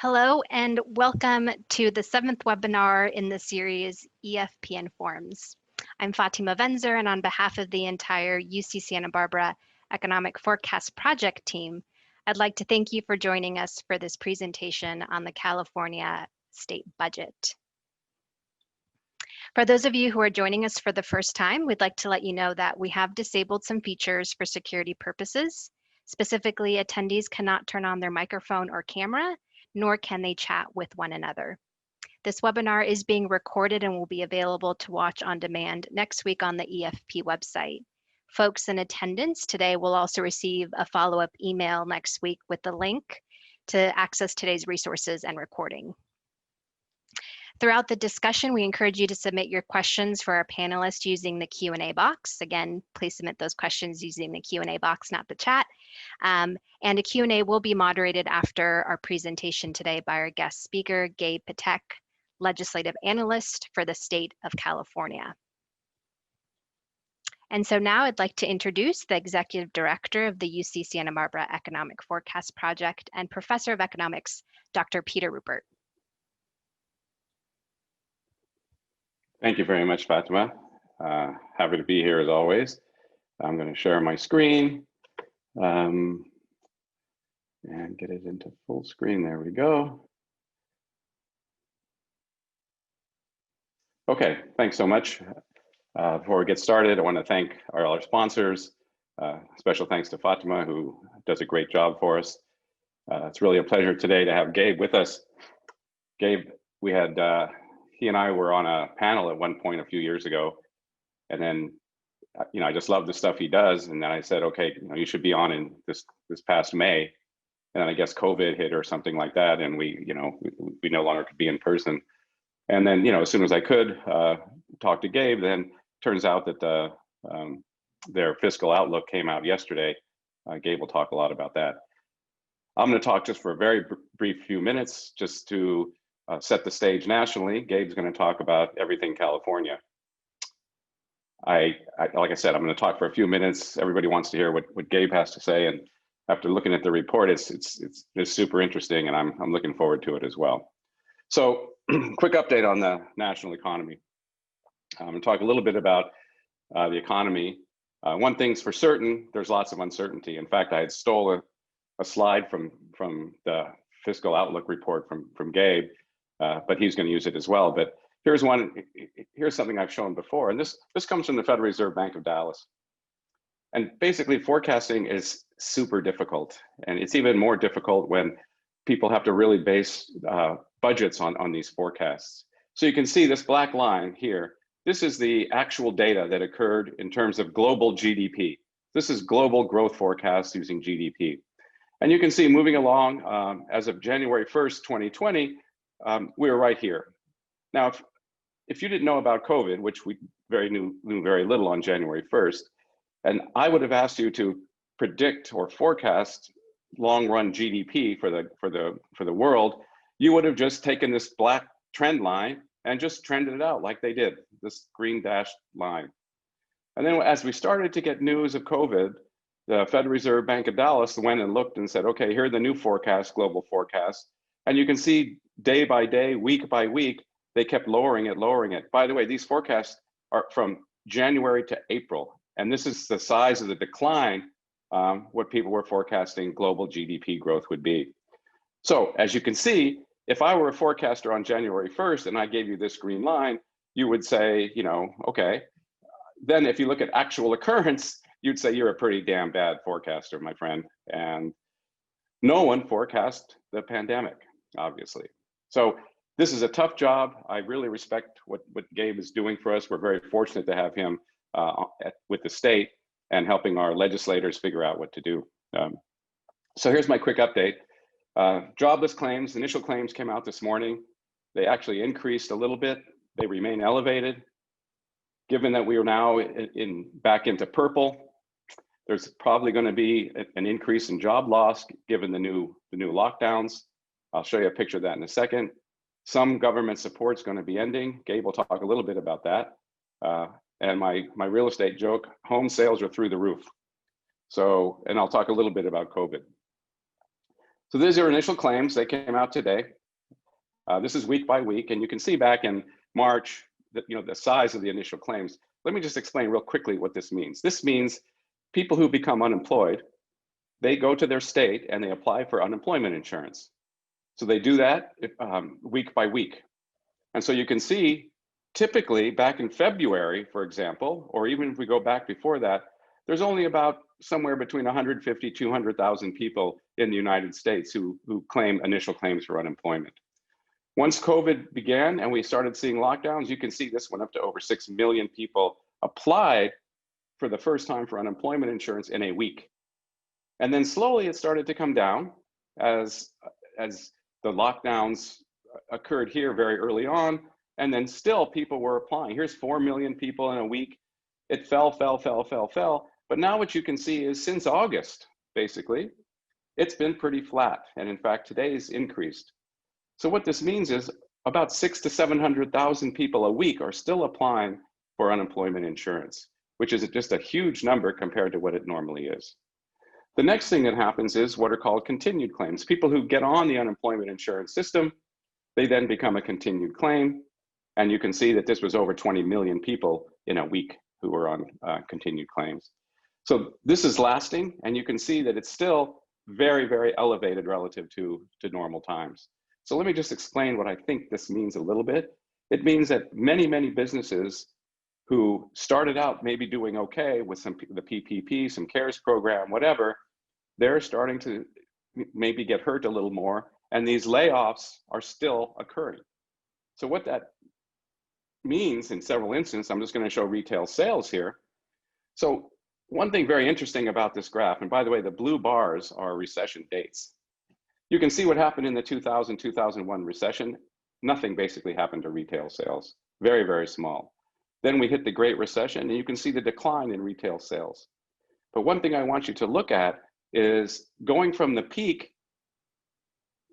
Hello and welcome to the 7th webinar in the series EFP Informs. I'm Fatima Venzer, and on behalf of the entire UC Santa Barbara Economic Forecast Project team, I'd like to thank you for joining us for this presentation on the California state budget. For those of you who are joining us for the first time, we'd like to let you know that we have disabled some features for security purposes. Specifically, attendees cannot turn on their microphone or camera, nor can they chat with one another. This webinar is being recorded and will be available to watch on demand next week on the EFP website. Folks in attendance today will also receive a follow-up email next week with the link to access today's resources and recording. Throughout the discussion, we encourage you to submit your questions for our panelists using the Q&A box. Again, please submit those questions using the Q&A box, not the chat. And a Q&A will be moderated after our presentation today by our guest speaker, Gabe Patek, legislative analyst for the state of California. And so now I'd like to introduce the executive director of the UC Santa Barbara Economic Forecast Project and professor of economics, Dr. Peter Ruppert. Thank you very much, Fatima. Happy to be here as always. I'm going to share my screen and get it into full screen. There we go. Okay, thanks so much. Before we get started, I want to thank our sponsors. Special thanks to Fatima, who does a great job for us. It's really a pleasure today to have Gabe with us. Gabe, he and I were on a panel at one point a few years ago, and then, I just love the stuff he does. And then I said, okay, you should be on in this past May. And then I guess COVID hit or something like that, and we no longer could be in person. And then, as soon as I could talk to Gabe, then turns out that their Fiscal Outlook came out yesterday. Gabe will talk a lot about that. I'm going to talk just for a very brief few minutes, just to set the stage nationally. Gabe's going to talk about everything California. Like I said, I'm going to talk for a few minutes. Everybody wants to hear what Gabe has to say, and after looking at the report, it's super interesting, and I'm looking forward to it as well. So, quick update on the national economy. I'm going to talk a little bit about the economy. One thing's for certain: there's lots of uncertainty. In fact, I had stolen a slide from the Fiscal Outlook report from Gabe. But he's going to use it as well. But here's something I've shown before, and this comes from the Federal Reserve Bank of Dallas. And basically, forecasting is super difficult, and it's even more difficult when people have to really base budgets on these forecasts. So you can see this black line here. This is the actual data that occurred in terms of global GDP. This is global growth forecasts using GDP. And you can see moving along as of January 1st, 2020, we were right here. Now, if you didn't know about COVID, which we knew very little on January 1st, and I would have asked you to predict or forecast long-run GDP for the world, you would have just taken this black trend line and just trended it out like they did, this green dashed line. And then as we started to get news of COVID, the Federal Reserve Bank of Dallas went and looked and said, okay, here are the new forecasts, global forecasts. And you can see day by day, week by week, they kept lowering it. By the way, these forecasts are from January to April. And this is the size of the decline, what people were forecasting global GDP growth would be. So as you can see, if I were a forecaster on January 1st and I gave you this green line, you would say, okay. Then if you look at actual occurrence, you'd say you're a pretty damn bad forecaster, my friend. And no one forecast the pandemic, obviously. So this is a tough job. I really respect what Gabe is doing for us. We're very fortunate to have him with the state and helping our legislators figure out what to do. So here's my quick update. Jobless claims, initial claims came out this morning. They actually increased a little bit. They remain elevated. Given that we are now back into purple, there's probably going to be an increase in job loss given the new lockdowns. I'll show you a picture of that in a second. Some government support is going to be ending. Gabe will talk a little bit about that. And my real estate joke, home sales are through the roof. So, and I'll talk a little bit about COVID. So these are initial claims. They came out today. This is week by week, and you can see back in March that, the size of the initial claims. Let me just explain real quickly what this means. This means people who become unemployed, they go to their state and they apply for unemployment insurance. So they do that week by week. And so you can see, typically back in February, for example, or even if we go back before that, there's only about somewhere between 150, 200,000 people in the United States who claim initial claims for unemployment. Once COVID began and we started seeing lockdowns, you can see this went up to over 6 million people applied for the first time for unemployment insurance in a week. And then slowly it started to come down as the lockdowns occurred here very early on, and then still people were applying. Here's 4 million people in a week. It fell. But now what you can see is since August, basically, it's been pretty flat. And in fact, today's increased. So what this means is about 600,000 to 700,000 people a week are still applying for unemployment insurance, which is just a huge number compared to what it normally is. The next thing that happens is what are called continued claims. People who get on the unemployment insurance system, they then become a continued claim. And you can see that this was over 20 million people in a week who were on continued claims. So this is lasting, and you can see that it's still very, very elevated relative to normal times. So let me just explain what I think this means a little bit. It means that many, many businesses who started out maybe doing okay with the PPP, some CARES program, whatever, they're starting to maybe get hurt a little more, and these layoffs are still occurring. So what that means in several instances, I'm just going to show retail sales here. So one thing very interesting about this graph, and by the way, the blue bars are recession dates. You can see what happened in the 2000-2001 recession. Nothing basically happened to retail sales, very, very small. Then we hit the Great Recession, and you can see the decline in retail sales. But one thing I want you to look at is going from the peak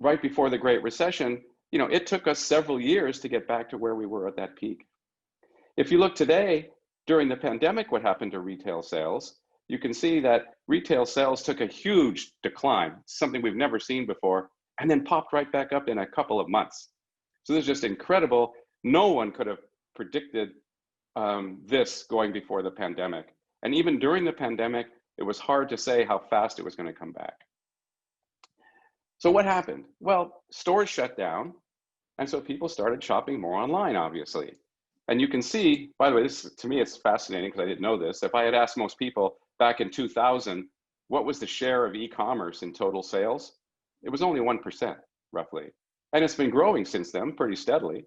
right before the Great Recession, it took us several years to get back to where we were at that peak. If you look today, during the pandemic, what happened to retail sales, you can see that retail sales took a huge decline, something we've never seen before, and then popped right back up in a couple of months. So this is just incredible. No one could have predicted this going before the pandemic. And even during the pandemic, it was hard to say how fast it was going to come back. So what happened? Well, stores shut down, and so people started shopping more online, obviously. And you can see, by the way, this to me it's fascinating because I didn't know this. If I had asked most people back in 2000, what was the share of e-commerce in total sales? It was only 1%, roughly. And it's been growing since then pretty steadily.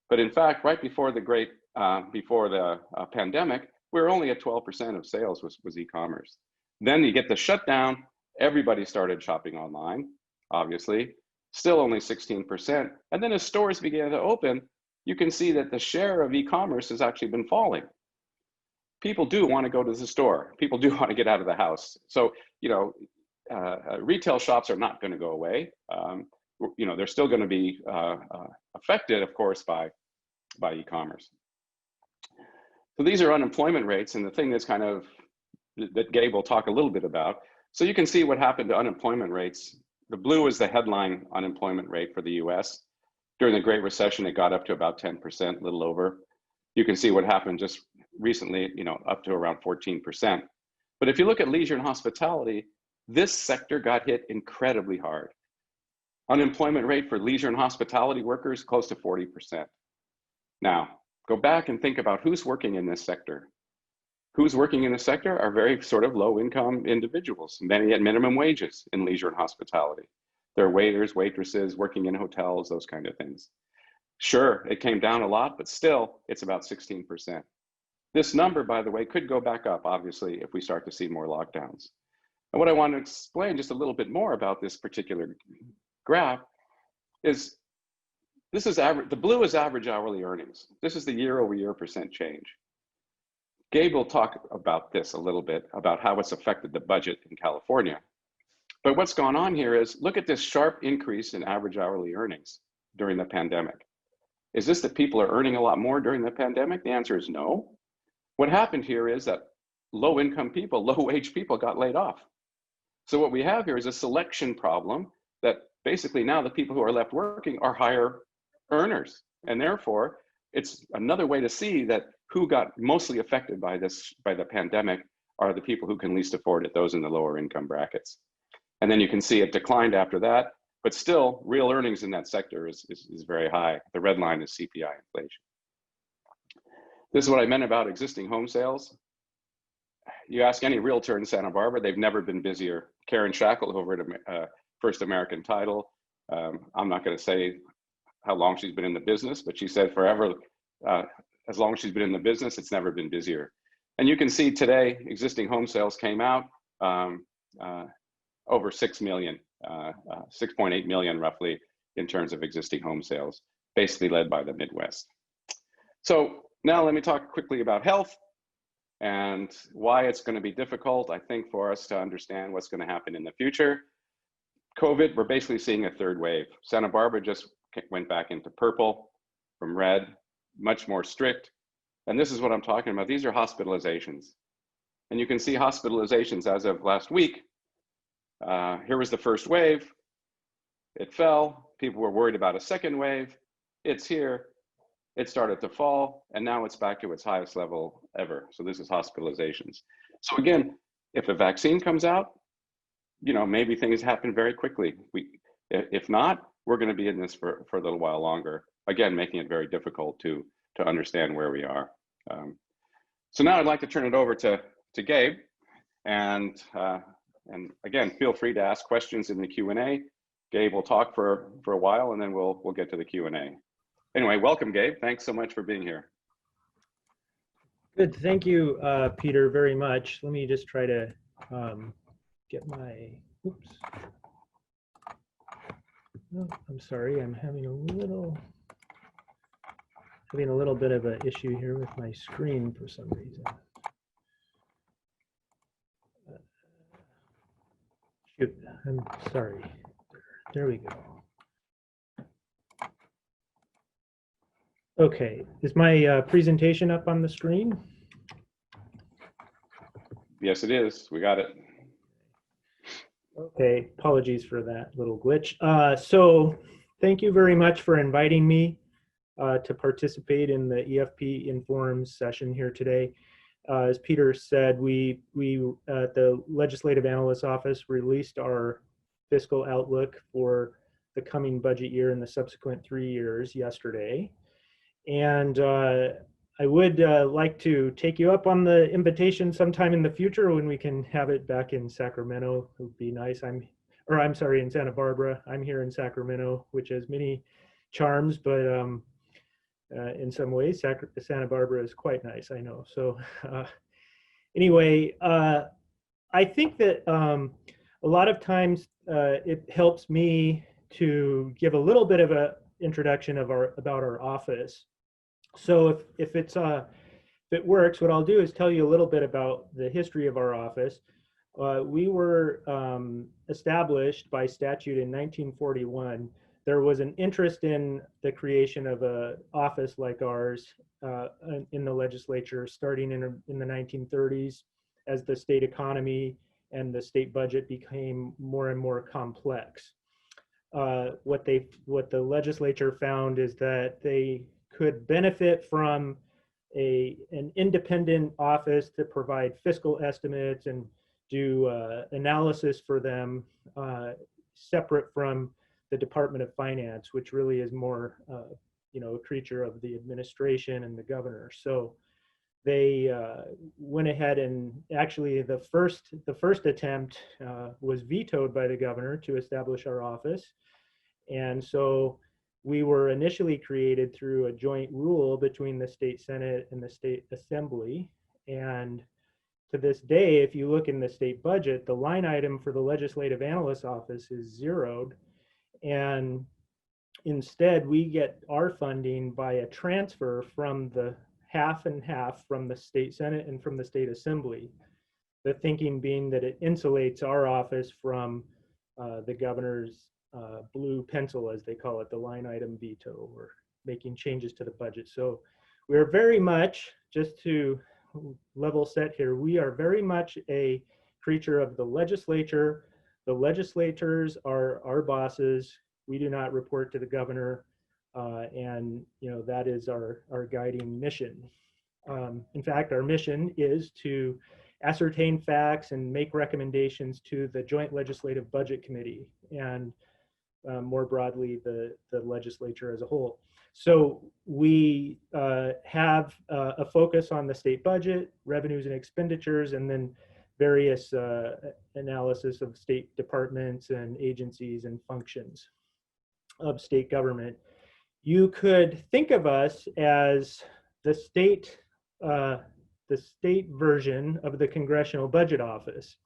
But in fact, right before the pandemic, we were only at 12% of sales was e-commerce. Then you get the shutdown, everybody started shopping online, obviously, still only 16%. And then as stores began to open, you can see that the share of e-commerce has actually been falling. People do want to go to the store. People do want to get out of the house. So, retail shops are not going to go away. They're still going to be affected, of course, by e-commerce. So these are unemployment rates, and the thing that's that Gabe will talk a little bit about. So you can see what happened to unemployment rates. The blue is the headline unemployment rate for the US. During the Great Recession, it got up to about 10%, a little over. You can see what happened just recently, up to around 14%. But if you look at leisure and hospitality, this sector got hit incredibly hard. Unemployment rate for leisure and hospitality workers, close to 40%. Now, go back and think about who's working in this sector. Who's working in this sector are very sort of low income individuals, many at minimum wages in leisure and hospitality. They're waiters, waitresses, working in hotels, those kind of things. Sure, it came down a lot, but still it's about 16%. This number, by the way, could go back up, obviously, if we start to see more lockdowns. And what I want to explain just a little bit more about this particular graph is this is average. The blue is average hourly earnings. This is the year-over-year percent change. Gabe will talk about this a little bit, about how it's affected the budget in California. But what's gone on here is, look at this sharp increase in average hourly earnings during the pandemic. Is this that people are earning a lot more during the pandemic? The answer is no. What happened here is that low-income people, low-wage people got laid off. So what we have here is a selection problem that basically now the people who are left working are higher earners. And therefore, it's another way to see that who got mostly affected by the pandemic are the people who can least afford it, those in the lower income brackets. And then you can see it declined after that, but still real earnings in that sector is very high. The red line is CPI inflation. This is what I meant about existing home sales. You ask any realtor in Santa Barbara, they've never been busier. Karen Shackle over at First American Title, I'm not going to say how long she's been in the business, but she said forever, as long as she's been in the business, it's never been busier. And you can see today, existing home sales came out over 6 million, 6.8 million roughly in terms of existing home sales, basically led by the Midwest. So now let me talk quickly about health and why it's going to be difficult, I think, for us to understand what's going to happen in the future. COVID, we're basically seeing a third wave. Santa Barbara just went back into purple from red, much more strict. And this is what I'm talking about. These are hospitalizations. And you can see hospitalizations as of last week. Here was the first wave. It fell. People were worried about a second wave. It's here. It started to fall, and now it's back to its highest level ever. So this is hospitalizations. So again, if a vaccine comes out, you know, maybe things happen very quickly. If not, we're going to be in this for a little while longer. Again, making it very difficult to understand where we are. So now I'd like to turn it over to Gabe, and again, feel free to ask questions in the Q&A. Gabe will talk for a while, and then we'll get to the Q&A. Anyway, welcome, Gabe. Thanks so much for being here. Good. Thank you, Peter, very much. Let me just try to get my, oops. Oh, I'm sorry, I'm having a little bit of an issue here with my screen for some reason. Shoot, I'm sorry. There we go. Okay, is my presentation up on the screen? Yes, it is. We got it. Okay, apologies for that little glitch. So thank you very much for inviting me to participate in the EFP Informs session here today. As Peter said, we at the Legislative Analyst's Office released our Fiscal Outlook for the coming budget year and the subsequent 3 years yesterday. And I would like to take you up on the invitation sometime in the future when we can have it back in Sacramento. It would be nice. I'm sorry, in Santa Barbara. I'm here in Sacramento, which has many charms, but in some ways, Santa Barbara is quite nice, I know. So anyway, I think that a lot of times it helps me to give a little bit of an introduction of about our office. So if it works, what I'll do is tell you a little bit about the history of our office. We were established by statute in 1941. There was an interest in the creation of an office like ours in the legislature starting in the 1930s as the state economy and the state budget became more and more complex. What the legislature found is that they could benefit from an independent office to provide fiscal estimates and do analysis for them separate from the Department of Finance, which really is more a creature of the administration and the governor. So they went ahead, and actually the first attempt was vetoed by the governor to establish our office. And so we were initially created through a joint rule between the state Senate and the state assembly. And to this day, if you look in the state budget, the line item for the legislative analyst's office is zeroed. And instead, we get our funding by a transfer from the half and half from the state Senate and from the state assembly. The thinking being that it insulates our office from the governor's blue pencil, as they call it, the line item veto, or making changes to the budget. So we're very much, just to level set here, we are very much a creature of the legislature. The legislators are our bosses. We do not report to the governor, and that is our guiding mission. In fact, our mission is to ascertain facts and make recommendations to the Joint Legislative Budget Committee and more broadly the legislature as a whole. So we have a focus on the state budget, revenues and expenditures, and then various analysis of state departments and agencies and functions of state government. You could think of us as the state version of the Congressional Budget Office.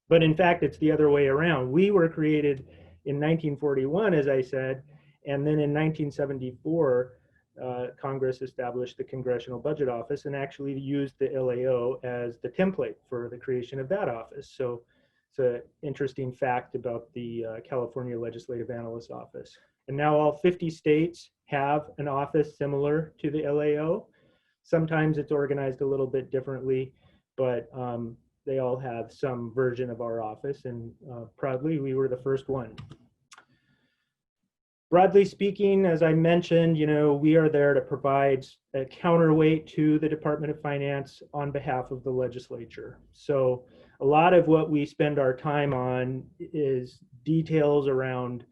But in fact, it's the other way around. We were created in 1941, as I said, and then in 1974, Congress established the Congressional Budget Office and actually used the LAO as the template for the creation of that office. So it's an interesting fact about the California Legislative Analyst Office. And now all 50 states have an office similar to the LAO. Sometimes it's organized a little bit differently, but they all have some version of our office, and proudly, we were the first one. Broadly speaking, as I mentioned, we are there to provide a counterweight to the Department of Finance on behalf of the legislature. So a lot of what we spend our time on is details around,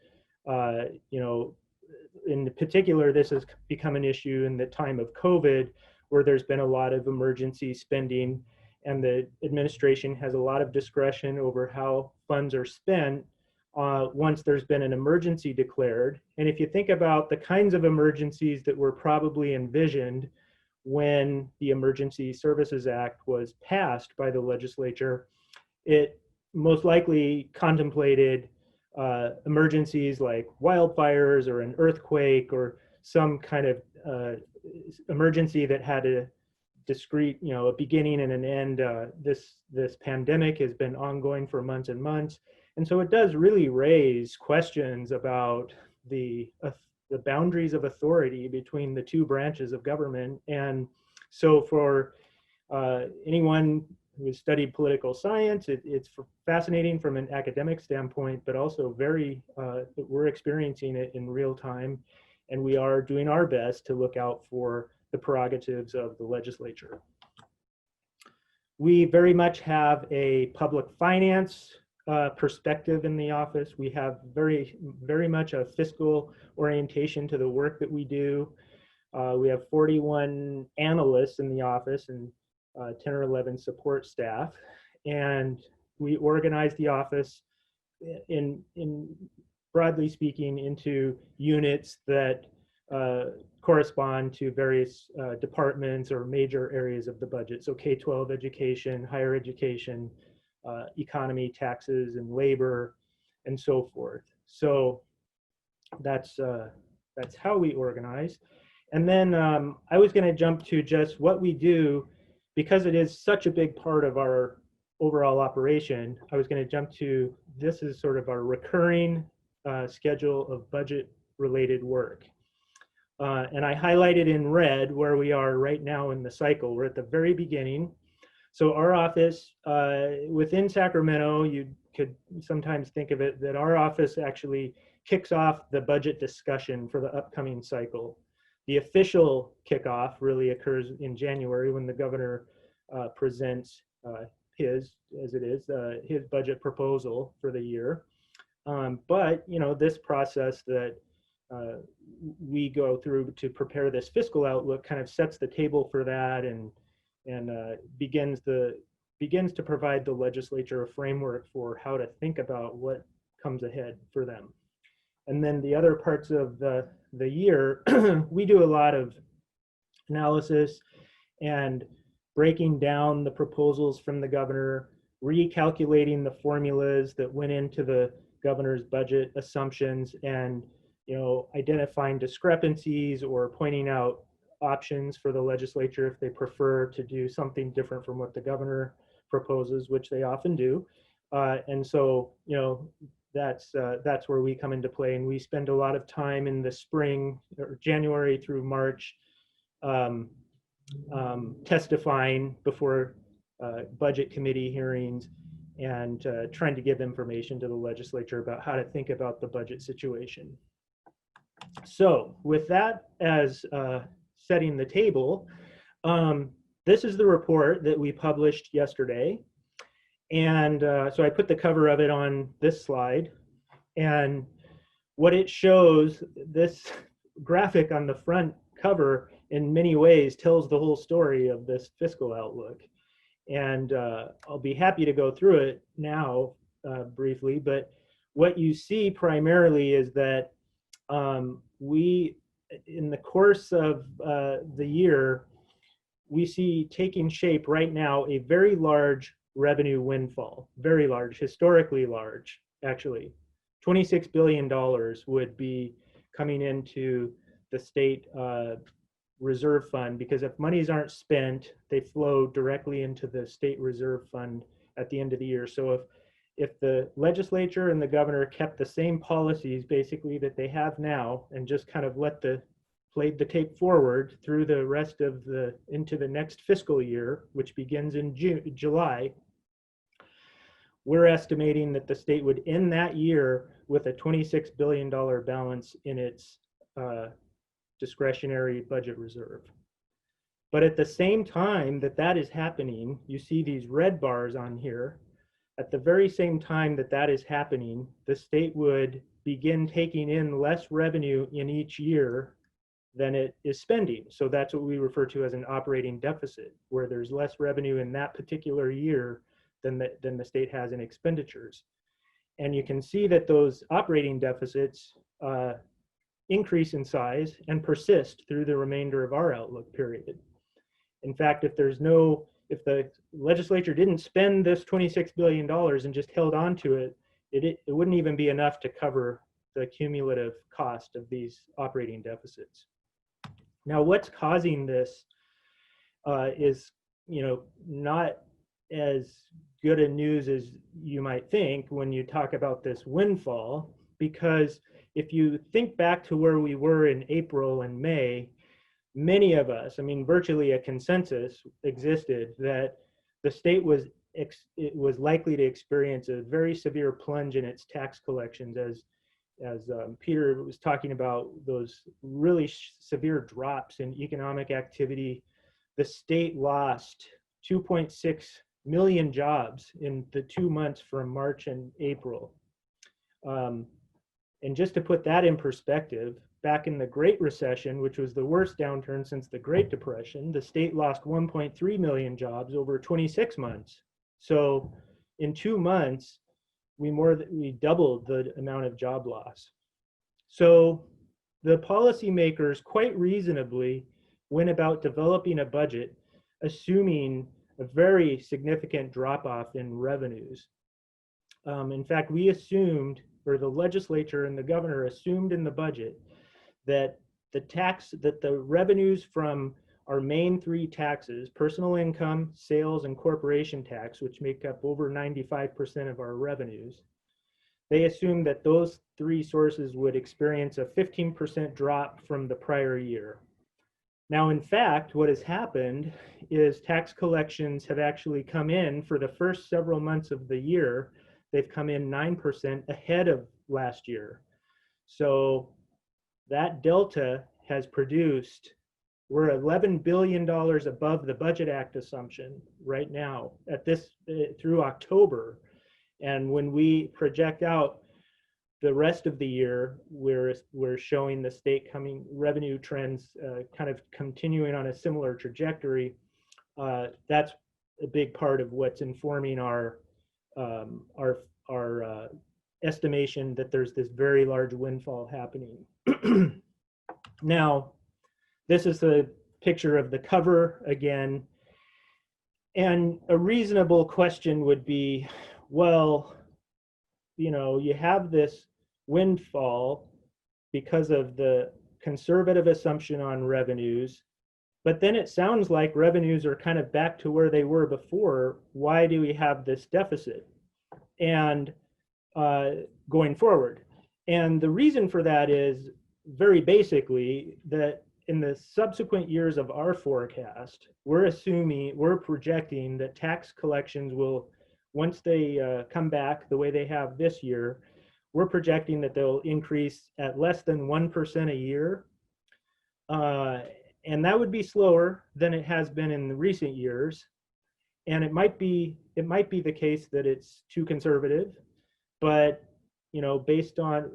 in particular, this has become an issue in the time of COVID, where there's been a lot of emergency spending, and the administration has a lot of discretion over how funds are spent once there's been an emergency declared. And if you think about the kinds of emergencies that were probably envisioned when the Emergency Services Act was passed by the legislature, it most likely contemplated emergencies like wildfires or an earthquake or some kind of emergency that had a discrete, a beginning and an end. This pandemic has been ongoing for months and months, and so it does really raise questions about the boundaries of authority between the two branches of government. And so for anyone who has studied political science, it's fascinating from an academic standpoint, but also we're experiencing it in real time, and we are doing our best to look out for the prerogatives of the legislature. We very much have a public finance perspective in the office. We have very much a fiscal orientation to the work that we do. We have 41 analysts in the office and 10 or 11 support staff, and we organize the office in broadly speaking into units that correspond to various departments or major areas of the budget. So K-12 education, higher education, economy, taxes, and labor, and so forth. So that's how we organize. And then I was going to jump to just what we do, because it is such a big part of our overall operation. I was going to jump to, this is sort of our recurring schedule of budget-related work. And I highlighted in red where we are right now in the cycle. We're at the very beginning. So our office within Sacramento, you could sometimes think of it that our office actually kicks off the budget discussion for the upcoming cycle. The official kickoff really occurs in January when the governor presents his budget proposal for the year. But this process that we go through to prepare this fiscal outlook kind of sets the table for that, and begins to provide the legislature a framework for how to think about what comes ahead for them. And then the other parts of the year, we do a lot of analysis and breaking down the proposals from the governor, recalculating the formulas that went into the governor's budget assumptions, and identifying discrepancies or pointing out options for the legislature if they prefer to do something different from what the governor proposes, which they often do. And so, that's where we come into play, and we spend a lot of time in the spring, or January through March, testifying before budget committee hearings and trying to give information to the legislature about how to think about the budget situation. So with that as setting the table, this is the report that we published yesterday. And so I put the cover of it on this slide. And what it shows, this graphic on the front cover in many ways tells the whole story of this fiscal outlook. And I'll be happy to go through it now briefly, but what you see primarily is that we, in the course of the year, we see taking shape right now a very large revenue windfall, very large, historically large, actually. $26 billion would be coming into the state reserve fund, because if monies aren't spent, they flow directly into the state reserve fund at the end of the year. So if the legislature and the governor kept the same policies basically that they have now and just kind of played the tape forward through the rest of into the next fiscal year, which begins in July, we're estimating that the state would end that year with a $26 billion balance in its discretionary budget reserve. But at the same time that is happening, you see these red bars on here. At the very same time that is happening, the state would begin taking in less revenue in each year than it is spending. So that's what we refer to as an operating deficit, where there's less revenue in that particular year than the state has in expenditures. And you can see that those operating deficits increase in size and persist through the remainder of our outlook period. In fact, if the legislature didn't spend this $26 billion and just held on to it, it wouldn't even be enough to cover the cumulative cost of these operating deficits. Now, what's causing this is, not as good a news as you might think when you talk about this windfall, because if you think back to where we were in April and May, many of us, virtually a consensus existed that the state was likely to experience a very severe plunge in its tax collections, as Peter was talking about those really severe drops in economic activity. The state lost 2.6 million jobs in the 2 months from March and April. And just to put that in perspective, back in the Great Recession, which was the worst downturn since the Great Depression, the state lost 1.3 million jobs over 26 months. So in 2 months, we doubled the amount of job loss. So the policymakers quite reasonably went about developing a budget assuming a very significant drop-off in revenues. In fact, we assumed, or the legislature and the governor assumed in the budget, that the revenues from our main three taxes, personal income, sales, and corporation tax, which make up over 95% of our revenues, they assumed that those three sources would experience a 15% drop from the prior year. Now, in fact, what has happened is tax collections have actually come in for the first several months of the year. They've come in 9% ahead of last year. So that delta has produced, we're $11 billion above the Budget Act assumption right now through October. And when we project out the rest of the year, we're showing the state revenue trends kind of continuing on a similar trajectory. That's a big part of what's informing our estimation that there's this very large windfall happening. Now, this is a picture of the cover again. And a reasonable question would be, well, you have this windfall because of the conservative assumption on revenues, but then it sounds like revenues are kind of back to where they were before. Why do we have this deficit? And going forward. And the reason for that is very basically that in the subsequent years of our forecast, we're projecting that tax collections will once they come back the way they have this year, we're projecting that they'll increase at less than 1% a year. And that would be slower than it has been in the recent years. And it might be the case that it's too conservative, but based on,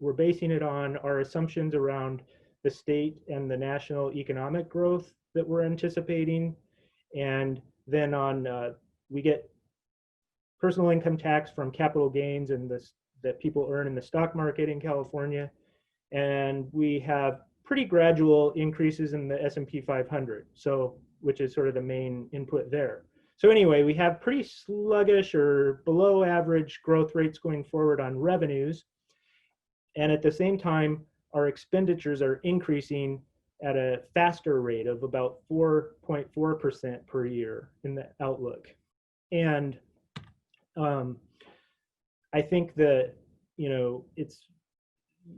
we're basing it on our assumptions around the state and the national economic growth that we're anticipating. And then on, we get personal income tax from capital gains and this that people earn in the stock market in California. And we have pretty gradual increases in the S&P 500, so which is sort of the main input there. So anyway, we have pretty sluggish or below average growth rates going forward on revenues. And at the same time, our expenditures are increasing at a faster rate of about 4.4% per year in the outlook. And I think that,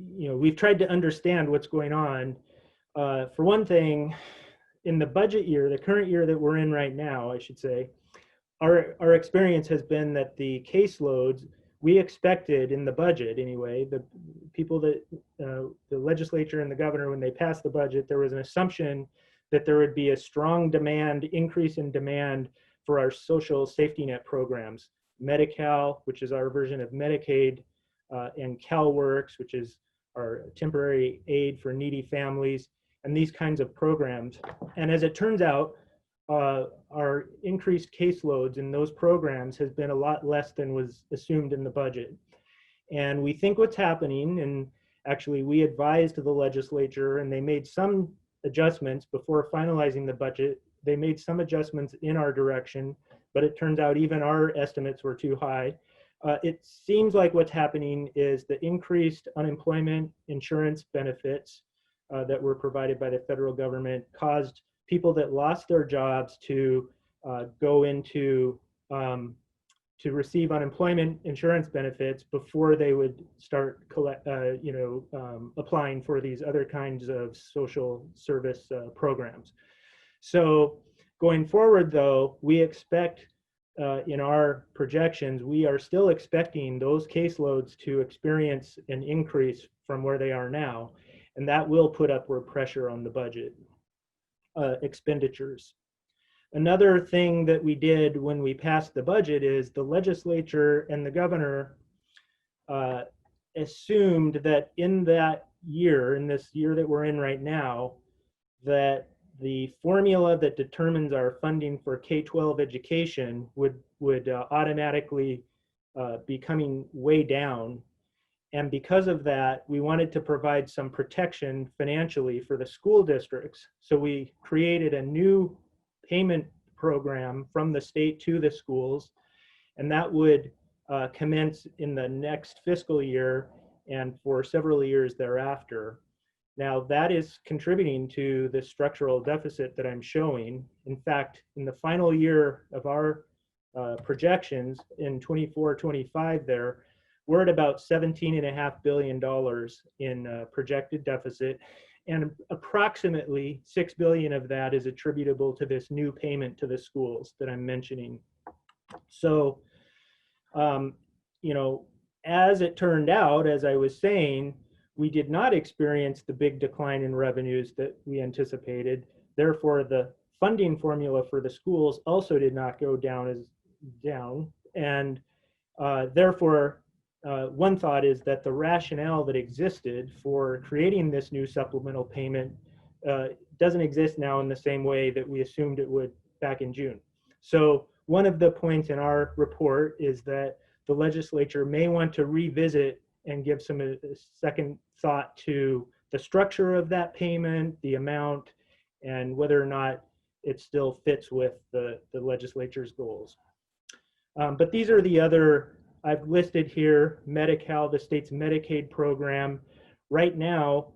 we've tried to understand what's going on. For one thing, in the budget year, the current year that we're in right now, I should say, our experience has been that the caseloads we expected in the budget anyway, the people that, the legislature and the governor, when they passed the budget, there was an assumption that there would be a strong increase in demand for our social safety net programs, Medi-Cal, which is our version of Medicaid, and CalWorks, which is our temporary aid for needy families, and these kinds of programs. And as it turns out, our increased caseloads in those programs has been a lot less than was assumed in the budget. And we think what's happening, and actually we advised the legislature and they made some adjustments before finalizing the budget. They made some adjustments in our direction, but it turns out even our estimates were too high. It seems like what's happening is the increased unemployment insurance benefits that were provided by the federal government caused people that lost their jobs to go into to receive unemployment insurance benefits before they would start applying for these other kinds of social service programs. So going forward, though, we expect in our projections, we are still expecting those caseloads to experience an increase from where they are now, and that will put upward pressure on the budget expenditures. Another thing that we did when we passed the budget is the legislature and the governor assumed that in that year, in this year that we're in right now, that the formula that determines our funding for K-12 education would automatically be coming way down. And because of that, we wanted to provide some protection financially for the school districts. So we created a new payment program from the state to the schools, and that would commence in the next fiscal year and for several years thereafter. Now that is contributing to the structural deficit that I'm showing. In fact, in the final year of our projections in 24-25 there, we're at about $17.5 billion in projected deficit, and approximately $6 billion of that is attributable to this new payment to the schools that I'm mentioning. So, as it turned out, as I was saying, we did not experience the big decline in revenues that we anticipated. Therefore, the funding formula for the schools also did not go down and therefore, one thought is that the rationale that existed for creating this new supplemental payment doesn't exist now in the same way that we assumed it would back in June. So one of the points in our report is that the legislature may want to revisit and give some second thought to the structure of that payment, the amount, and whether or not it still fits with the legislature's goals. But these are the other I've listed here: Medi-Cal, the state's Medicaid program. Right now,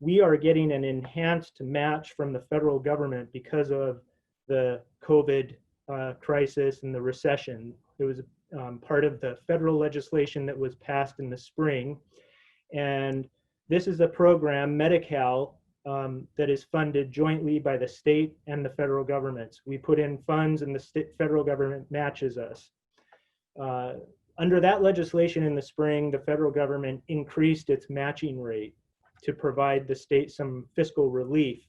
we are getting an enhanced match from the federal government because of the COVID crisis and the recession. It was part of the federal legislation that was passed in the spring. And this is a program, Medi-Cal, that is funded jointly by the state and the federal governments. We put in funds and the federal government matches us. Under that legislation in the spring, the federal government increased its matching rate to provide the state some fiscal relief.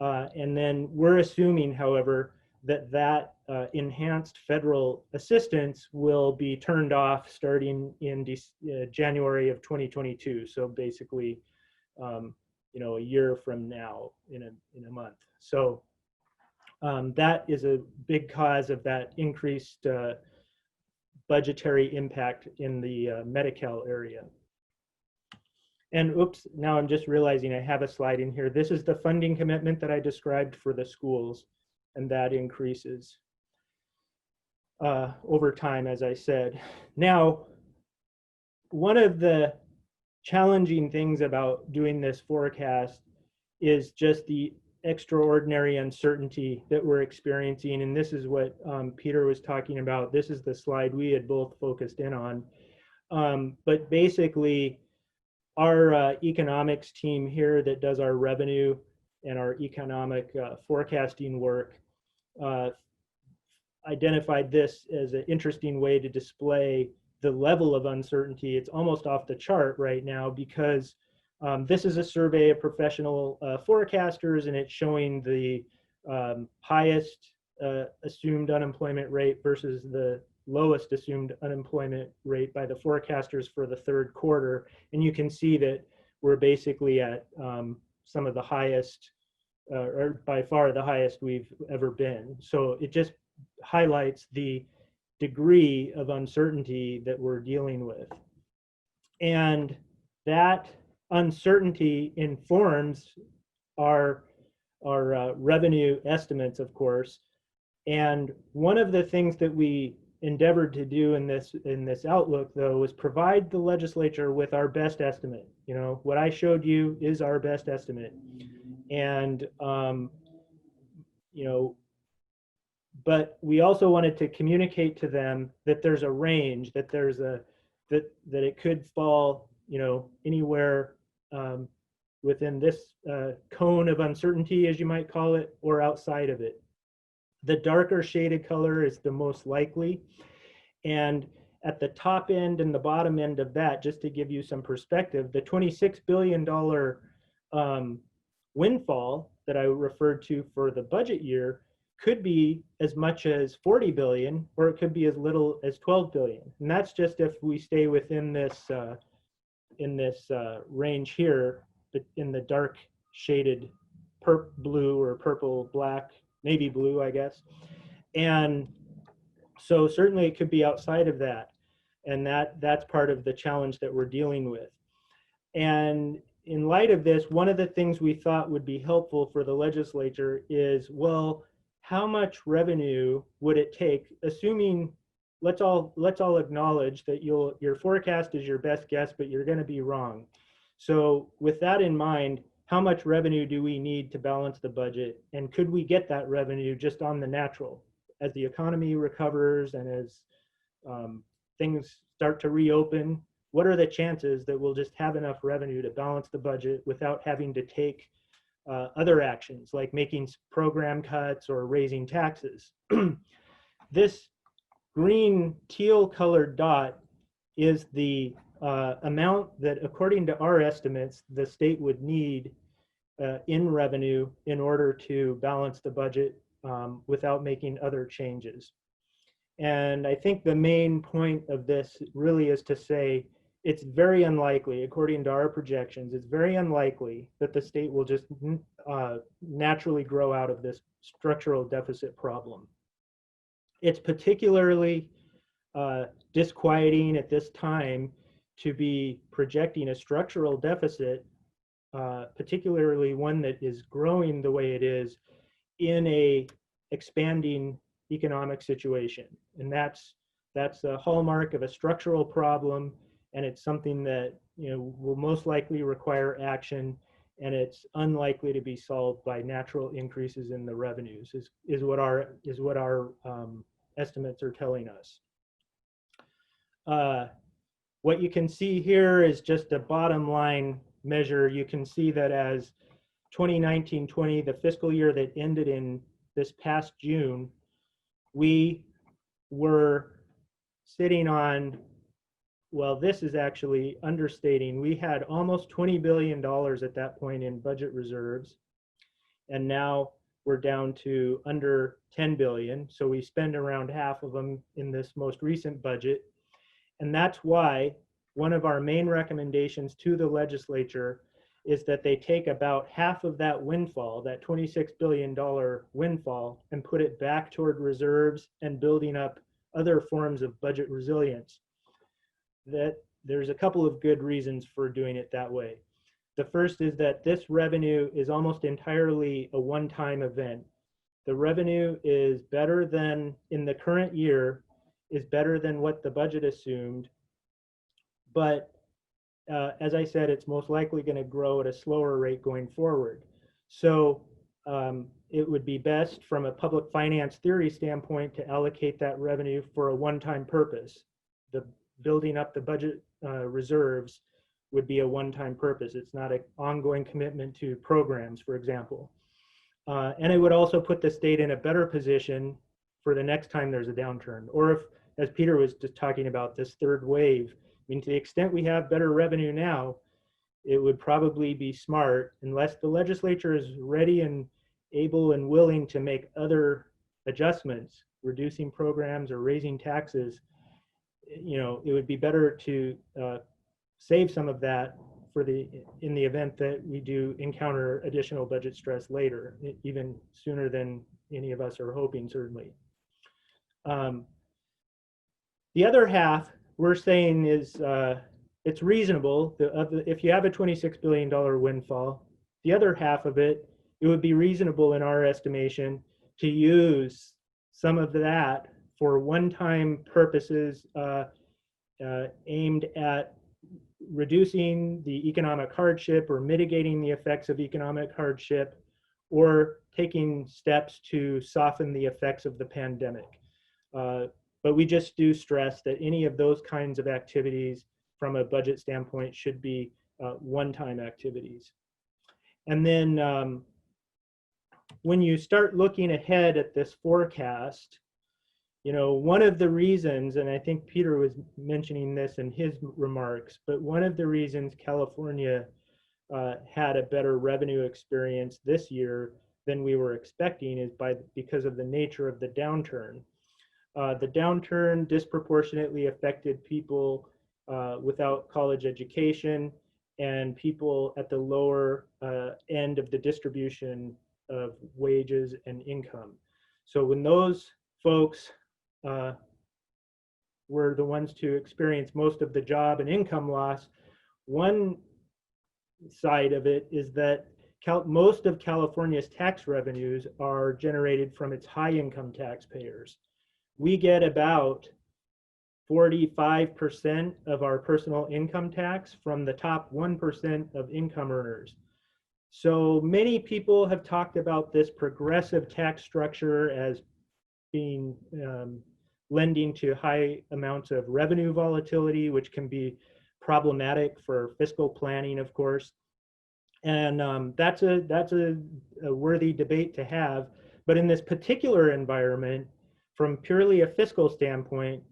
And then we're assuming, however, that enhanced federal assistance will be turned off starting in January of 2022. So basically, a year from now, in a month. So that is a big cause of that increased budgetary impact in the Medi-Cal area. And oops, now I'm just realizing I have a slide in here. This is the funding commitment that I described for the schools, and that increases over time, as I said. Now, one of the challenging things about doing this forecast is just the extraordinary uncertainty that we're experiencing. And this is what Peter was talking about. This is the slide we had both focused in on. But basically, our economics team here that does our revenue and our economic forecasting work identified this as an interesting way to display the level of uncertainty. It's almost off the chart right now because this is a survey of professional forecasters, and it's showing the highest assumed unemployment rate versus the lowest assumed unemployment rate by the forecasters for the third quarter. And you can see that we're basically at some of the highest, or by far the highest we've ever been. So it just highlights the degree of uncertainty that we're dealing with. And that uncertainty informs our revenue estimates, of course. And one of the things that we endeavored to do in this outlook, though, was provide the legislature with our best estimate. You know, what I showed you is our best estimate. And but we also wanted to communicate to them that there's a range, that there's that it could fall, anywhere within this cone of uncertainty, as you might call it, or outside of it. The darker shaded color is the most likely. And at the top end and the bottom end of that, just to give you some perspective, the $26 billion windfall that I referred to for the budget year could be as much as 40 billion, or it could be as little as 12 billion. And that's just if we stay within this range here, in the dark shaded blue or purple, black, navy blue, I guess. And so certainly it could be outside of that. And that's part of the challenge that we're dealing with. And in light of this, one of the things we thought would be helpful for the legislature is, well, how much revenue would it take, assuming, let's all acknowledge that your forecast is your best guess, but you're going to be wrong. So with that in mind, how much revenue do we need to balance the budget? And could we get that revenue just on the natural? As the economy recovers and as things start to reopen, what are the chances that we'll just have enough revenue to balance the budget without having to take other actions like making program cuts or raising taxes? This green teal colored dot is the amount that, according to our estimates, the state would need in revenue in order to balance the budget without making other changes. And I think the main point of this really is to say it's very unlikely, according to our projections, it's very unlikely that the state will just naturally grow out of this structural deficit problem. It's particularly disquieting at this time to be projecting a structural deficit, particularly one that is growing the way it is in a expanding economic situation. And that's a hallmark of a structural problem, and it's something that will most likely require action, and it's unlikely to be solved by natural increases in the revenues, is what our estimates are telling us. What you can see here is just a bottom line measure. You can see that as 2019-20, the fiscal year that ended in this past June, we were sitting on, well, this is actually understating. We had almost $20 billion at that point in budget reserves, and now we're down to under 10 billion. So we spend around half of them in this most recent budget. And that's why one of our main recommendations to the legislature is that they take about half of that windfall, that $26 billion windfall, and put it back toward reserves and building up other forms of budget resilience. That there's a couple of good reasons for doing it that way. The first is that this revenue is almost entirely a one-time event. The revenue is better than, in the current year, is better than what the budget assumed. But as I said, it's most likely going to grow at a slower rate going forward. So it would be best from a public finance theory standpoint to allocate that revenue for a one-time purpose. The building up the budget reserves would be a one-time purpose. It's not an ongoing commitment to programs, for example. And it would also put the state in a better position for the next time there's a downturn. Or if, as Peter was just talking about, this third wave, I mean, to the extent we have better revenue now, it would probably be smart, unless the legislature is ready and able and willing to make other adjustments, reducing programs or raising taxes, you know, it would be better to save some of that for in the event that we do encounter additional budget stress later, even sooner than any of us are hoping, certainly. The other half we're saying is it's reasonable. If you have a $26 billion windfall, the other half of it, it would be reasonable in our estimation to use some of that for one-time purposes aimed at reducing the economic hardship or mitigating the effects of economic hardship, or taking steps to soften the effects of the pandemic. But we just do stress that any of those kinds of activities from a budget standpoint should be one-time activities. And then when you start looking ahead at this forecast, you know, one of the reasons, and I think Peter was mentioning this in his remarks, but one of the reasons California had a better revenue experience this year than we were expecting is because of the nature of the downturn. The downturn disproportionately affected people without college education and people at the lower end of the distribution of wages and income. So when those folks were the ones to experience most of the job and income loss, one side of it is that most of California's tax revenues are generated from its high income taxpayers. We get about 45% of our personal income tax from the top 1% of income earners. So many people have talked about this progressive tax structure as being lending to high amounts of revenue volatility, which can be problematic for fiscal planning, of course. And that's a worthy debate to have. But in this particular environment, from purely a fiscal standpoint,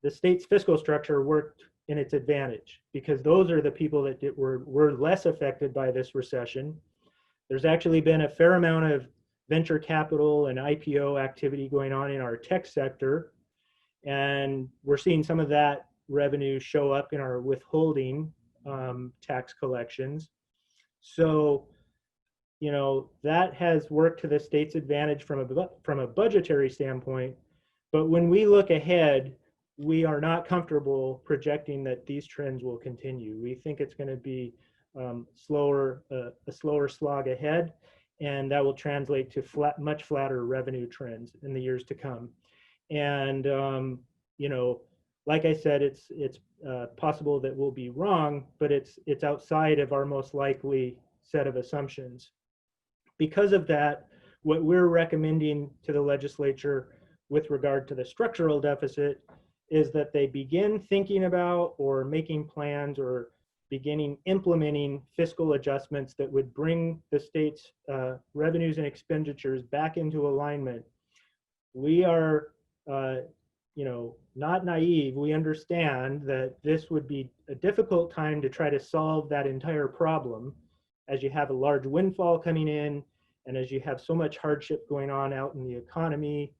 the state's fiscal structure worked in its advantage, because those are the people that were less affected by this recession. There's actually been a fair amount of venture capital and IPO activity going on in our tech sector, and we're seeing some of that revenue show up in our withholding tax collections. So, you know, that has worked to the state's advantage from a budgetary standpoint. But when we look ahead, we are not comfortable projecting that these trends will continue. We think it's going to be a slower slog ahead, and that will translate to much flatter revenue trends in the years to come. And you know, like I said, it's possible that we'll be wrong, but it's outside of our most likely set of assumptions. Because of that, what we're recommending to the legislature with regard to the structural deficit is that they begin thinking about or making plans or beginning implementing fiscal adjustments that would bring the state's revenues and expenditures back into alignment. We are not naive. We understand that this would be a difficult time to try to solve that entire problem, as you have a large windfall coming in, and as you have so much hardship going on out in the economy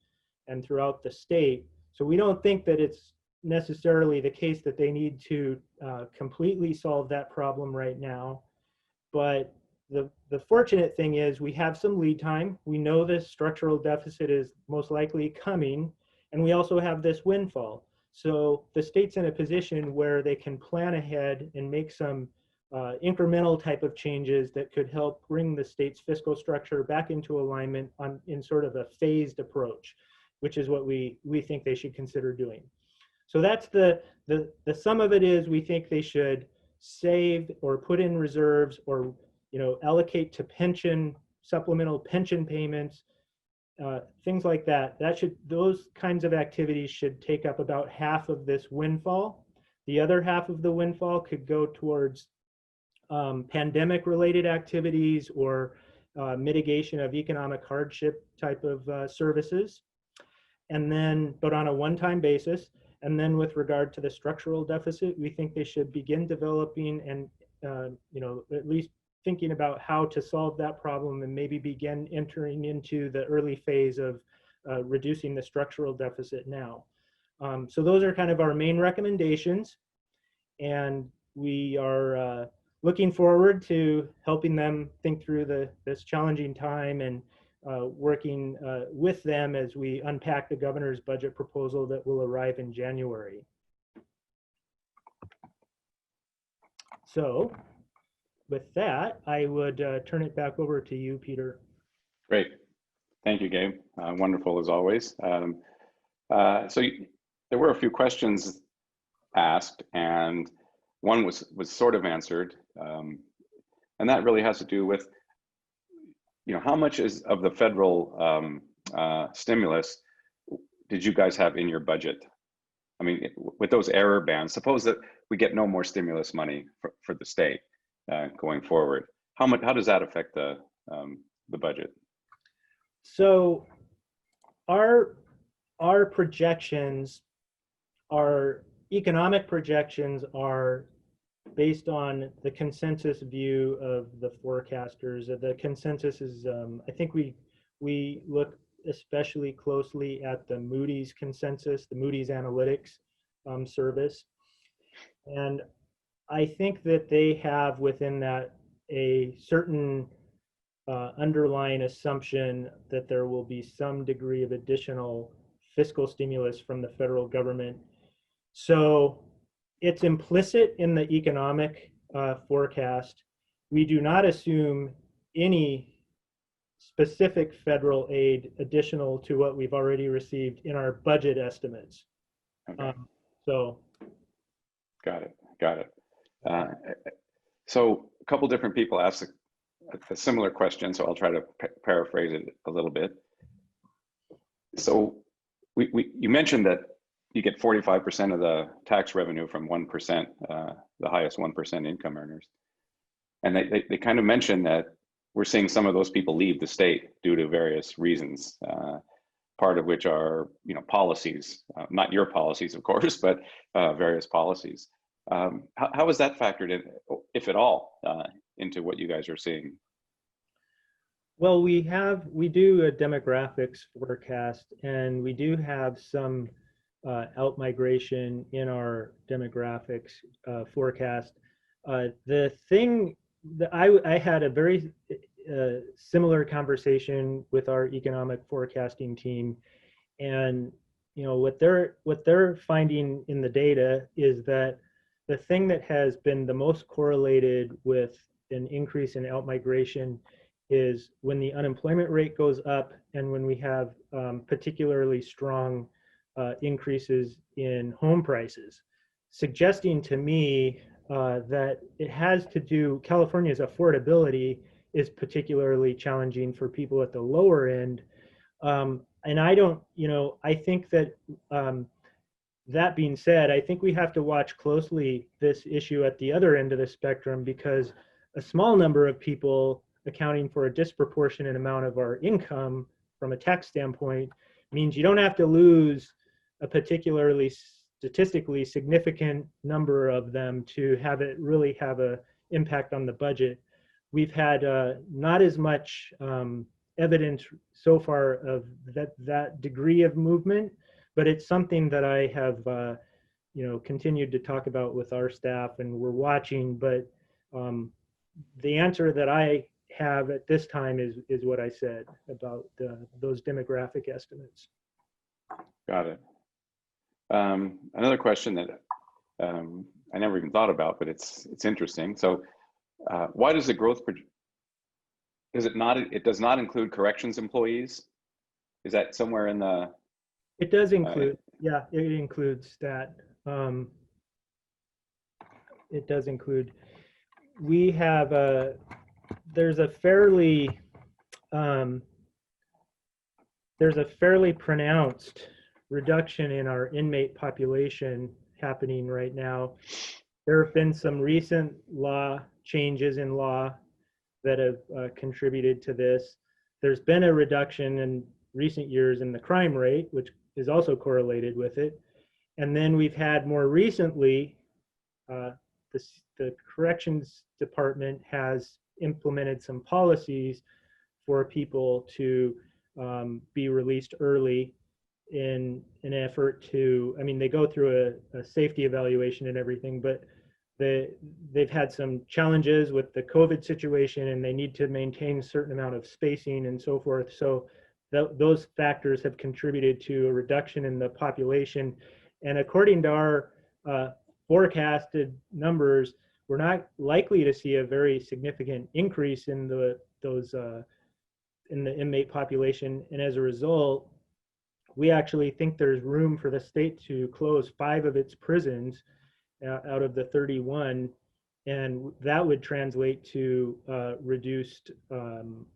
and throughout the state. So we don't think that it's necessarily the case that they need to completely solve that problem right now. But the fortunate thing is we have some lead time. We know this structural deficit is most likely coming, and we also have this windfall. So the state's in a position where they can plan ahead and make some incremental type of changes that could help bring the state's fiscal structure back into alignment in sort of a phased approach, which is what we think they should consider doing. So that's the sum of it is we think they should save or put in reserves or allocate to supplemental pension payments, things like that. Those kinds of activities should take up about half of this windfall. The other half of the windfall could go towards pandemic related activities or mitigation of economic hardship type of services. And then, but on a one-time basis. And then with regard to the structural deficit, we think they should begin developing and, at least thinking about how to solve that problem and maybe begin entering into the early phase of reducing the structural deficit now. So those are kind of our main recommendations. And we are looking forward to helping them think through this challenging time and working with them as we unpack the governor's budget proposal that will arrive in January. So with that, I would turn it back over to you, Peter. Great. Thank you, Gabe. Wonderful as always. There were a few questions asked, and one was sort of answered. And that really has to do with how much of the federal stimulus did you guys have in your budget? I mean, with those error bands, suppose that we get no more stimulus money for the state going forward. How does that affect the budget? So our projections, our economic projections are based on the consensus view of the forecasters. The consensus is, I think we look especially closely at the Moody's consensus, the Moody's Analytics service. And I think that they have within that a certain underlying assumption that there will be some degree of additional fiscal stimulus from the federal government. So it's implicit in the economic forecast. We do not assume any specific federal aid additional to what we've already received in our budget estimates. Okay. So. Got it. So a couple different people asked a similar question, so I'll try to paraphrase it a little bit. So you mentioned that you get 45% of the tax revenue from 1%, the highest 1% income earners. And they kind of mentioned that we're seeing some of those people leave the state due to various reasons, part of which are policies, not your policies, of course, but various policies. How is that factored in, if at all, into what you guys are seeing? Well, we do a demographics forecast, and we do have some out-migration in our demographics forecast. The thing that I had a very similar conversation with our economic forecasting team, and what they're finding in the data is that the thing that has been the most correlated with an increase in out-migration is when the unemployment rate goes up and when we have particularly strong increases in home prices, suggesting to me that it has to do, California's affordability is particularly challenging for people at the lower end. And I don't, I think that that being said, I think we have to watch closely this issue at the other end of the spectrum, because a small number of people accounting for a disproportionate amount of our income from a tax standpoint means you don't have to lose a particularly statistically significant number of them to have it really have an impact on the budget. We've had not as much evidence so far of that degree of movement, but it's something that I have continued to talk about with our staff, and we're watching. But the answer that I have at this time is what I said about those demographic estimates. Got it. Another question that I never even thought about, but it's interesting. So why does the growth, it does not include corrections employees? Is that somewhere in the? It does include, yeah, it includes that. It does include, we have there's a fairly pronounced reduction in our inmate population happening right now. There have been some recent changes in law that have contributed to this. There's been a reduction in recent years in the crime rate, which is also correlated with it. And then we've had more recently, the corrections department has implemented some policies for people to be released early in an effort to, they go through a safety evaluation and everything, but they've had some challenges with the COVID situation, and they need to maintain a certain amount of spacing and so forth. So those factors have contributed to a reduction in the population. And according to our forecasted numbers, we're not likely to see a very significant increase in the inmate population. And as a result, we actually think there's room for the state to close 5 of its prisons out of the 31, and that would translate to reduced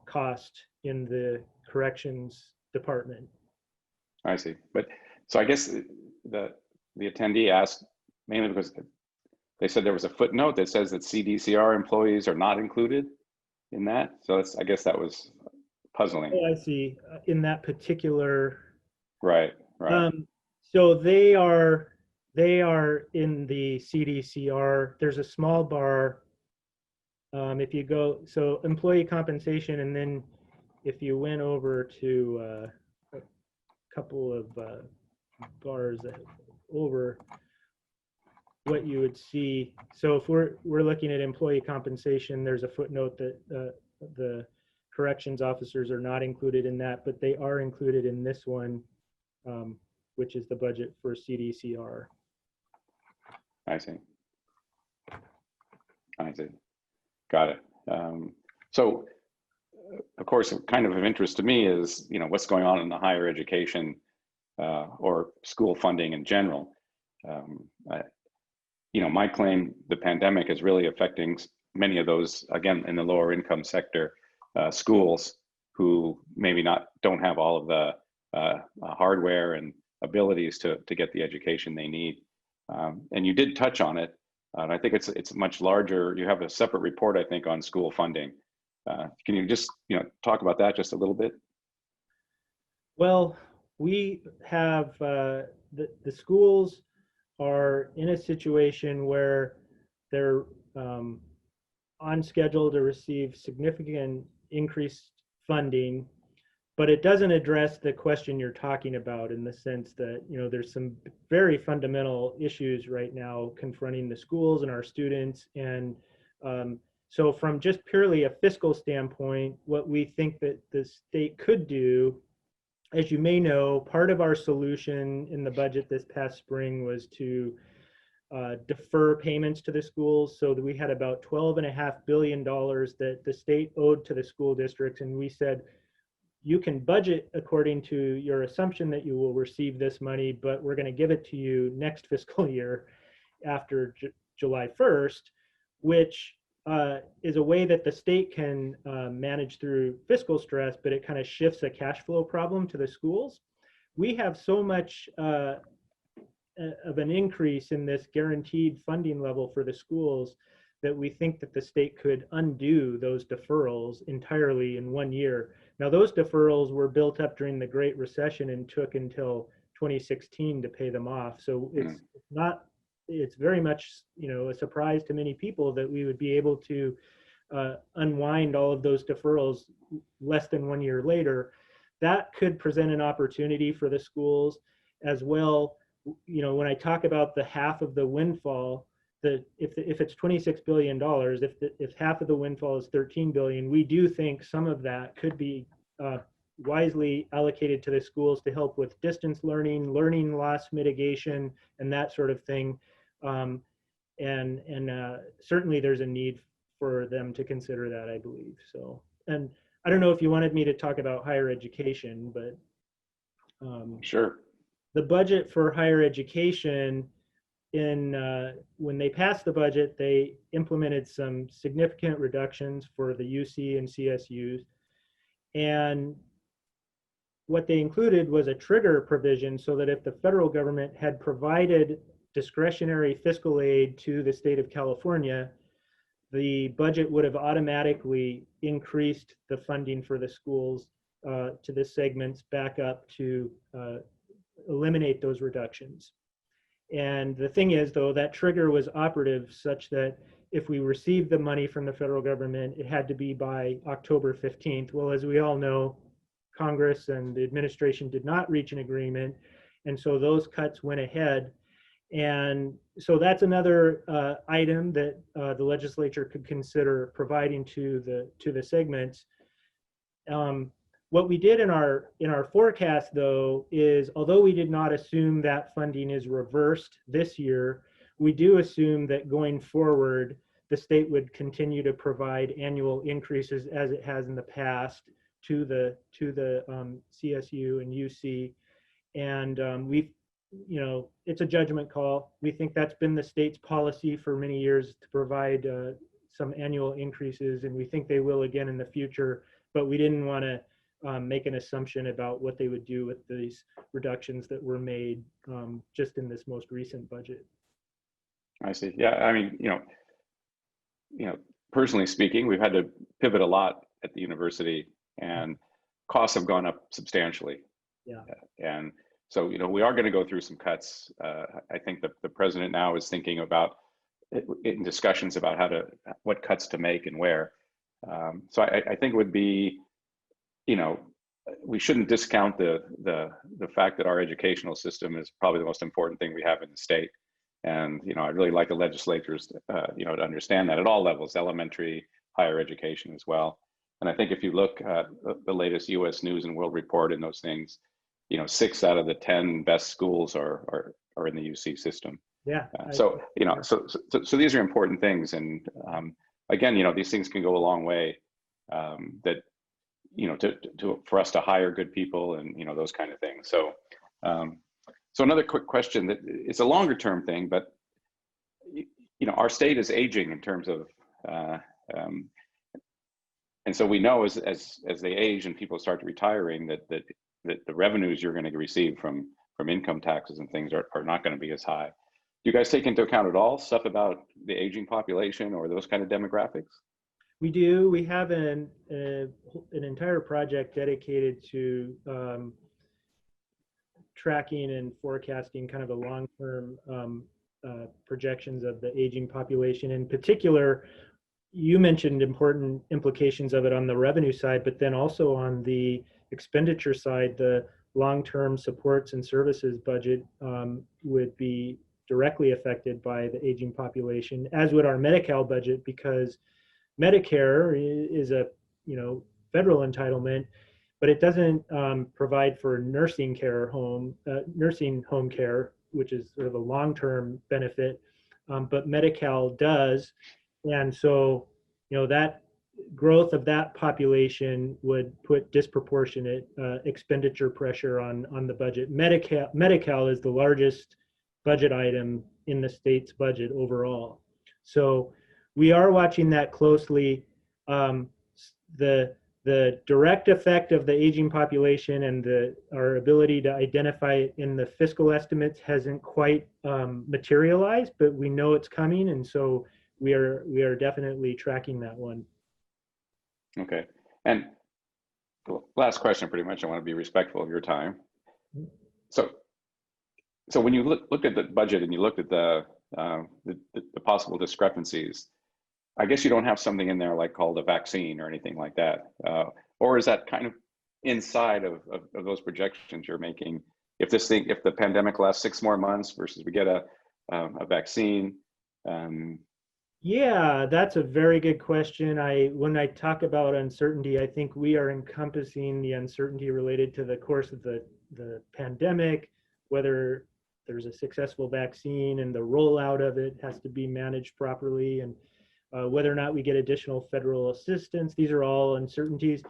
cost in the corrections department. I see. But so I guess the attendee asked mainly because they said there was a footnote that says that CDCR employees are not included in that. So I guess that was puzzling. Oh, I see. In that particular. Right. So they are in the CDCR. There's a small bar. If you go, so employee compensation, and then if you went over to a couple of bars over, what you would see. So if we're looking at employee compensation, there's a footnote that the corrections officers are not included in that, but they are included in this one, which is the budget for CDCR. I see. Got it. So, of course, kind of interest to me is, what's going on in the higher education or school funding in general. My claim, the pandemic is really affecting many of those, again, in the lower income sector, schools who maybe don't have all of the hardware and abilities to get the education they need. And you did touch on it, and I think it's much larger. You have a separate report, I think, on school funding. Can you just talk about that just a little bit? Well, we have the schools are in a situation where they're on schedule to receive significant increased funding, but it doesn't address the question you're talking about, in the sense that there's some very fundamental issues right now confronting the schools and our students. And so from just purely a fiscal standpoint, what we think that the state could do, as you may know, part of our solution in the budget this past spring was to defer payments to the schools, so that we had about $12.5 billion that the state owed to the school districts. And we said, you can budget according to your assumption that you will receive this money, but we're going to give it to you next fiscal year after July 1st, which is a way that the state can manage through fiscal stress, but it kind of shifts a cash flow problem to the schools. We have so much of an increase in this guaranteed funding level for the schools that we think that the state could undo those deferrals entirely in 1 year. Now, those deferrals were built up during the Great Recession and took until 2016 to pay them off. So it's very much, a surprise to many people that we would be able to unwind all of those deferrals less than 1 year later. That could present an opportunity for the schools as well. When I talk about the half of the windfall, if it's $26 billion, if half of the windfall is 13 billion, we do think some of that could be wisely allocated to the schools to help with distance learning, learning loss mitigation, and that sort of thing. Certainly there's a need for them to consider that, I believe. So, and I don't know if you wanted me to talk about higher education, but sure. The budget for higher education, when they passed the budget, they implemented some significant reductions for the UC and CSUs. And what they included was a trigger provision so that if the federal government had provided discretionary fiscal aid to the state of California, the budget would have automatically increased the funding for the schools to the segments back up to eliminate those reductions. And the thing is, though, that trigger was operative such that if we received the money from the federal government, it had to be by October 15th. Well, as we all know, Congress and the administration did not reach an agreement. And so those cuts went ahead. And so that's another item that the legislature could consider providing to the segments. What we did in our forecast, though, is although we did not assume that funding is reversed this year, we do assume that going forward, the state would continue to provide annual increases as it has in the past to the CSU and UC. And it's a judgment call. We think that's been the state's policy for many years to provide some annual increases, and we think they will again in the future, but we didn't want to make an assumption about what they would do with these reductions that were made just in this most recent budget. I see. Yeah, I mean, personally speaking, we've had to pivot a lot at the university, and costs have gone up substantially. Yeah. And so, we are going to go through some cuts. I think the president now is thinking about in discussions about what cuts to make and where. So I think it would be, we shouldn't discount the fact that our educational system is probably the most important thing we have in the state. And, I'd really like the legislators, to understand that at all levels, elementary, higher education as well. And I think if you look at the latest U.S. News and World Report and those things, 6 out of the 10 best schools are in the UC system. Yeah. So these are important things. And again, these things can go a long way for us to hire good people and, those kind of things. So, so another quick question that it's a longer term thing, but, our state is aging in terms of, and so we know as they age and people start retiring that the revenues you're going to receive from income taxes and things are not going to be as high. Do you guys take into account at all stuff about the aging population or those kind of demographics? We do. We have an entire project dedicated to tracking and forecasting kind of a long-term projections of the aging population. In particular, you mentioned important implications of it on the revenue side, but then also on the expenditure side, the long-term supports and services budget would be directly affected by the aging population, as would our Medi-Cal budget, because Medicare is a federal entitlement, but it doesn't provide for nursing home care, which is sort of a long-term benefit, but Medi-Cal does. And so, that growth of that population would put disproportionate expenditure pressure on the budget. Medi-Cal is the largest budget item in the state's budget overall. So we are watching that closely. The direct effect of the aging population and our ability to identify it in the fiscal estimates hasn't quite materialized, but we know it's coming, and so we are definitely tracking that one. Okay, and last question, pretty much. I want to be respectful of your time. So So when you looked at the budget and you looked at the possible discrepancies, I guess you don't have something in there like called a vaccine or anything like that, or is that kind of inside of those projections you're making? If the pandemic lasts 6 more months versus we get a vaccine. Yeah, that's a very good question. When I talk about uncertainty, I think we are encompassing the uncertainty related to the course of the pandemic, whether there's a successful vaccine and the rollout of it has to be managed properly, and whether or not we get additional federal assistance. These are all uncertainties.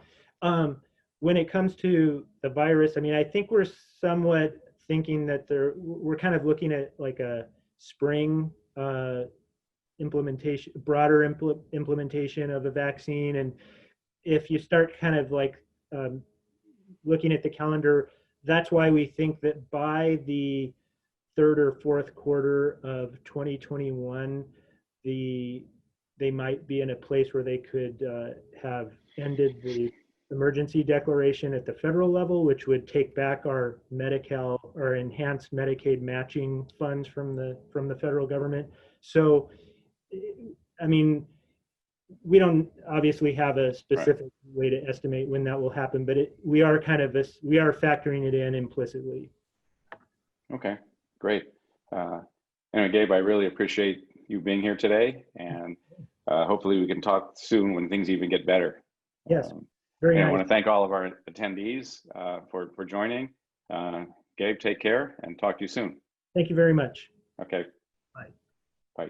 When it comes to the virus, I mean, I think we're somewhat thinking that we're kind of looking at like a spring implementation, broader implementation of a vaccine. And if you start kind of like looking at the calendar, that's why we think that by the 3rd or 4th quarter of 2021, they might be in a place where they could have ended the emergency declaration at the federal level, which would take back our Medi-Cal or enhanced Medicaid matching funds from the federal government. So, I mean, we don't obviously have a specific way to estimate when that will happen, but we are factoring it in implicitly. Okay, great. Anyway, Gabe, I really appreciate you being here today, and hopefully we can talk soon when things even get better. Yes, very nice. I want to thank all of our attendees for joining. Gabe, take care and talk to you soon. Thank you very much. Okay. Bye. Bye.